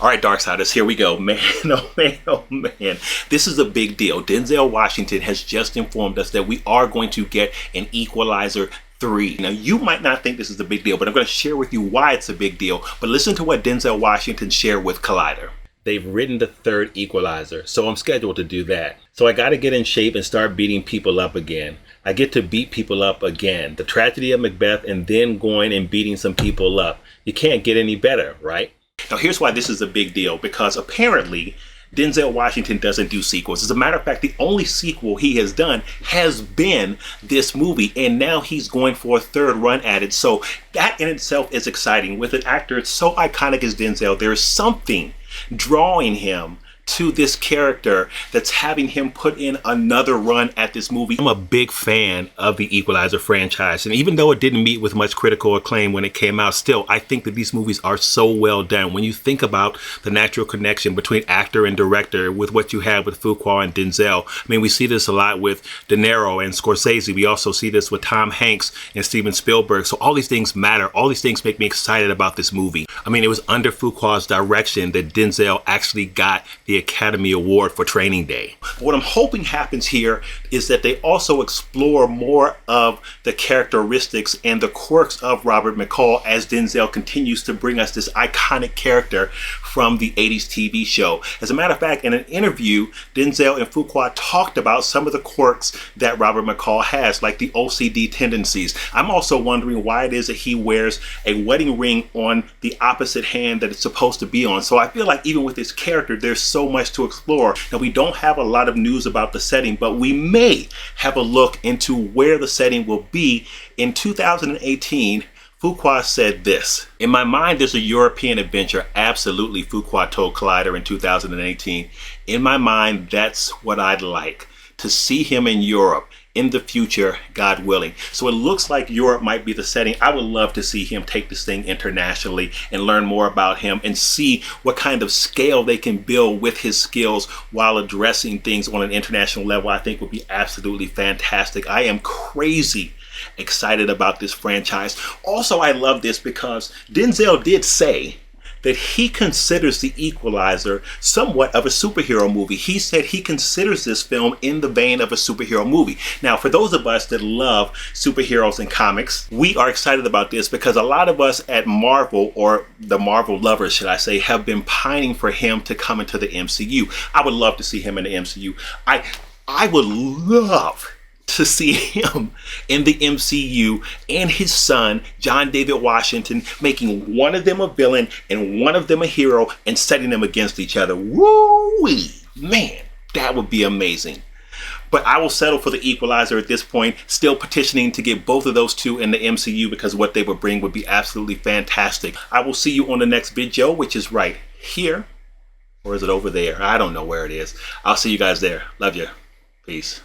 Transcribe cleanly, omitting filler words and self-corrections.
All right, Darksiders, here we go. Man, oh man, oh man. This is a big deal. Denzel Washington has just informed us that we are going to get an Equalizer 3. Now, you might not think this is a big deal, but I'm going to share with you why it's a big deal. But listen to what Denzel Washington shared with Collider. They've written the third Equalizer, so I'm scheduled to do that. So I got to get in shape and start beating people up again. I get to beat people up again. The tragedy of Macbeth and then going and beating some people up. You can't get any better, right? Now, here's why this is a big deal, because apparently Denzel Washington doesn't do sequels. As a matter of fact, the only sequel he has done has been this movie, and now he's going for a third run at it. So that in itself is exciting. With an actor so iconic as Denzel, there is something drawing him to this character that's having him put in another run at this movie. I'm a big fan of the Equalizer franchise, and even though it didn't meet with much critical acclaim when it came out, still I think that these movies are so well done. When you think about the natural connection between actor and director with what you have with Fuqua and Denzel, I mean, we see this a lot with De Niro and Scorsese. We also see this with Tom Hanks and Steven Spielberg. So all these things matter. All these things make me excited about this movie. I mean, it was under Fuqua's direction that Denzel actually got the Academy Award for Training Day. What I'm hoping happens here is that they also explore more of the characteristics and the quirks of Robert Mccall as Denzel continues to bring us this iconic character from the 80s TV show. As a matter of fact, in an interview, Denzel and Fuqua talked about some of the quirks that Robert Mccall has, like the OCD tendencies. I'm also wondering why it is that he wears a wedding ring on the opposite hand that it's supposed to be on. So I feel like even with this character, there's so much to explore. Now, we don't have a lot of news about the setting, but we may have a look into where the setting will be. In 2018, Fuqua said this: "In my mind, there's a European adventure." Absolutely, Fuqua told Collider in 2018. "In my mind, that's what I'd like, to see him in Europe in the future, God willing." So it looks like Europe might be the setting. I would love to see him take this thing internationally and learn more about him and see what kind of scale they can build with his skills while addressing things on an international level. I think would be absolutely fantastic. I am crazy excited about this franchise. Also, I love this because Denzel did say that he considers the Equalizer somewhat of a superhero movie. He said he considers this film in the vein of a superhero movie. Now, for those of us that love superheroes and comics, we are excited about this because a lot of us at Marvel, or the Marvel lovers, should I say, have been pining for him to come into the MCU. I would love to see him in the MCU. I would love to see him in the MCU and his son, John David Washington, making one of them a villain and one of them a hero and setting them against each other. Woo-wee! Man, that would be amazing. But I will settle for the Equalizer at this point, still petitioning to get both of those two in the MCU because what they would bring would be absolutely fantastic. I will see you on the next video, which is right here. Or is it over there? I don't know where it is. I'll see you guys there. Love you. Peace.